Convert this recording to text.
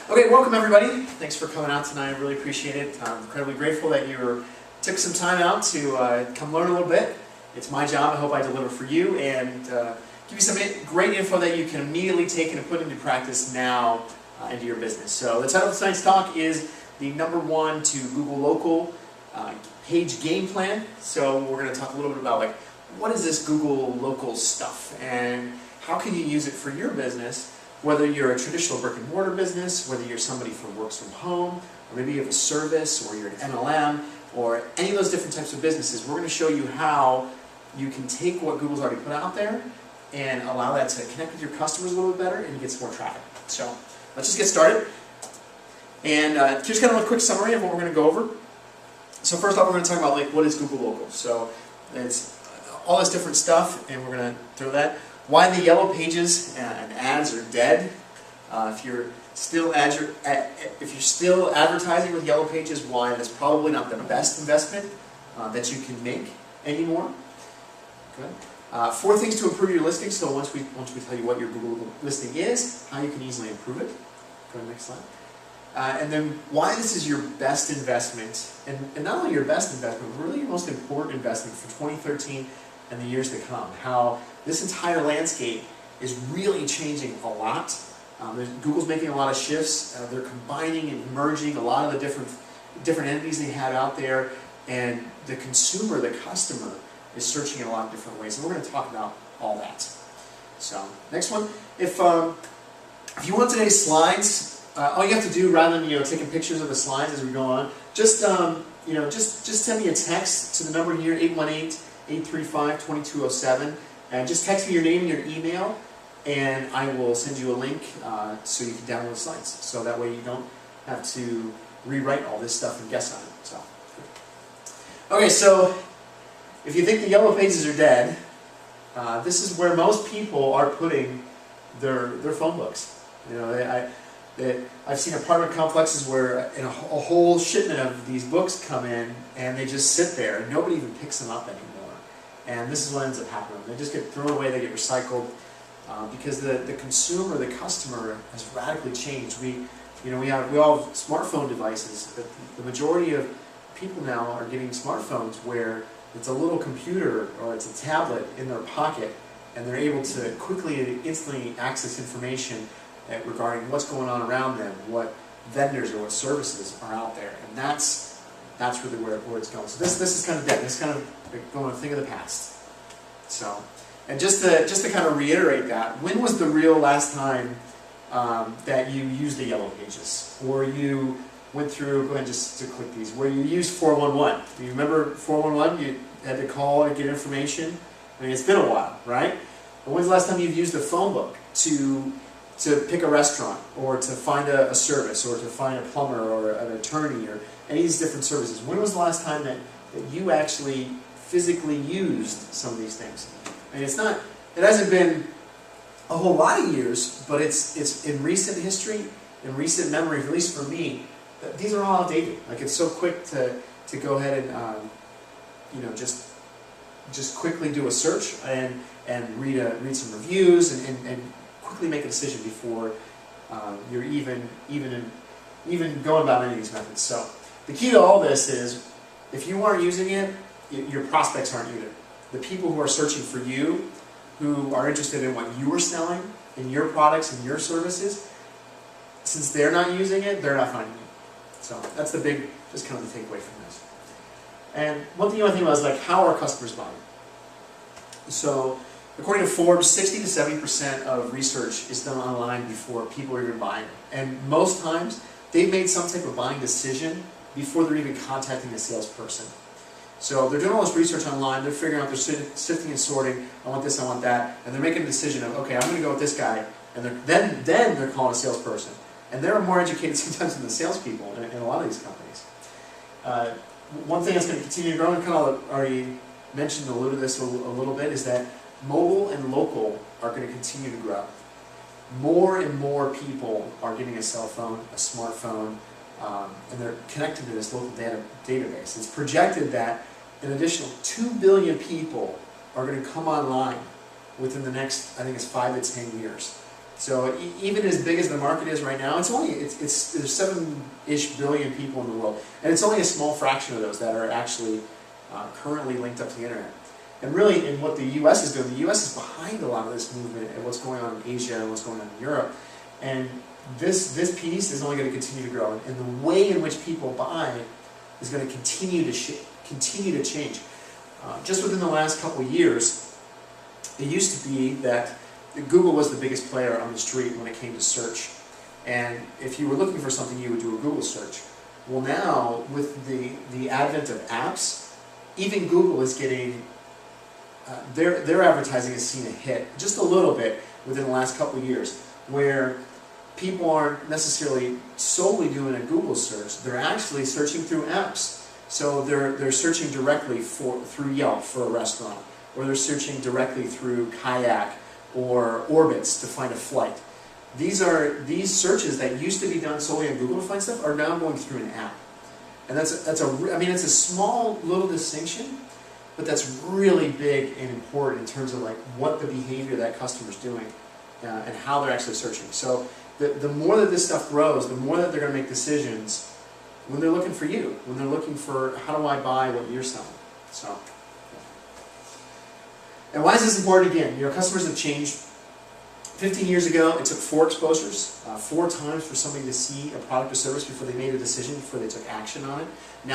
Okay, welcome everybody. Thanks for coming out tonight. I really appreciate it. I'm incredibly grateful that you took some time out to come learn a little bit. It's my job. I hope I deliver for you and give you some great info that you can immediately take and put into practice now into your business. So the title of tonight's talk is the #1 to Google Local page game plan. So we're going to talk a little bit about like what is this Google Local stuff and how can you use it for your business. Whether you're a traditional brick and mortar business, whether you're somebody who works from home, or maybe you have a service, or you're an MLM, or any of those different types of businesses, we're going to show you how you can take what Google's already put out there and allow that to connect with your customers a little bit better and get some more traffic. So let's just get started. And here's kind of a quick summary of what we're going to go over. So first off, we're going to talk about like what is Google Local. So it's all this different stuff, and we're going to throw that. Why the yellow pages and ads are dead. If you're still advertising with yellow pages, why that's probably not the best investment that you can make anymore. Good. 4 things to improve your listing. So once we tell you what your Google listing is, how you can easily improve it. Go to the next slide. And then why this is your best investment, and not only your best investment, but really your most important investment for 2013 and the years to come. How this entire landscape is really changing a lot. Google's making a lot of shifts. They're combining and merging a lot of the different entities they have out there, and the consumer, the customer, is searching in a lot of different ways. And we're going to talk about all that. So next one, if you want today's slides, all you have to do rather than taking pictures of the slides as we go on, just send me a text to the number here 818-835-2207. And just text me your name and your email, and I will send you a link so you can download the slides. So that way you don't have to rewrite all this stuff and guess on it. So, okay, so if you think the yellow pages are dead, this is where most people are putting their phone books. I've seen apartment complexes where a whole shipment of these books come in, and they just sit there, and nobody even picks them up anymore. And this is what ends up happening. They just get thrown away, they get recycled, because the consumer, the customer, has radically changed. We all have smartphone devices, but the majority of people now are getting smartphones where it's a little computer or it's a tablet in their pocket, and they're able to quickly and instantly access information regarding what's going on around them, what vendors or what services are out there, and that's really where it's going. So this is kind of dead. This is kind of going a thing of the past. So, and just to kind of reiterate that, when was the real last time that you used the yellow pages, or you went through? Go ahead just to click these. Where you used 411. Do you remember 411? You had to call and get information. I mean, it's been a while, right? But when's the last time you've used a phone book to pick a restaurant, or to find a service, or to find a plumber, or an attorney, or any of these different services? When was the last time that you actually physically used some of these things? And it hasn't been a whole lot of years, but it's in recent history, in recent memory, at least for me, these are all outdated. Like, it's so quick to go ahead and just quickly do a search and read some reviews and quickly make a decision before you're even going about any of these methods. So the key to all this is, if you aren't using it, your prospects aren't either. The people who are searching for you, who are interested in what you are selling, in your products and your services, since they're not using it, they're not finding you. So that's the big, just kind of the takeaway from this. And one thing you want to think about is like, how are customers buying? So according to Forbes, 60 to 70% of research is done online before people are even buying. And most times, they've made some type of buying decision before they're even contacting a salesperson. So they're doing all this research online, they're figuring out, they're sifting and sorting, I want this, I want that, and they're making a decision of, okay, I'm going to go with this guy, and then they're calling a salesperson. And they're more educated sometimes than the salespeople in a lot of these companies. One thing that's going to continue to grow, and kind of already mentioned, alluded to this a little bit, is that mobile and local are going to continue to grow. More and more people are getting a cell phone, a smartphone, and they're connected to this local database. It's projected that an additional 2 billion people are going to come online within the next, I think it's 5 to 10 years. So even as big as the market is right now, there's 7-ish billion people in the world, and it's only a small fraction of those that are actually currently linked up to the internet. And really, in what the U.S. is doing, the U.S. is behind a lot of this movement and what's going on in Asia and what's going on in Europe. And this piece is only going to continue to grow, and the way in which people buy is going to continue to change. Just within the last couple of years, it used to be that Google was the biggest player on the street when it came to search. And if you were looking for something, you would do a Google search. Well, now, with the advent of apps, even Google is getting, their advertising has seen a hit, just a little bit, within the last couple of years, where people aren't necessarily solely doing a Google search, they're actually searching through apps. So they're searching directly through Yelp for a restaurant, or they're searching directly through Kayak or Orbitz to find a flight. These searches that used to be done solely on Google to find stuff are now going through an app. And it's a small little distinction, but that's really big and important in terms of like what the behavior that customer's doing and how they're actually searching. So the more that this stuff grows, the more that they're going to make decisions when they're looking for you, when they're looking for how do I buy what you're selling. So, and why is this important? Again, customers have changed. 15 years ago, it took 4 exposures, 4 times for somebody to see a product or service before they made a decision, before they took action on it. Now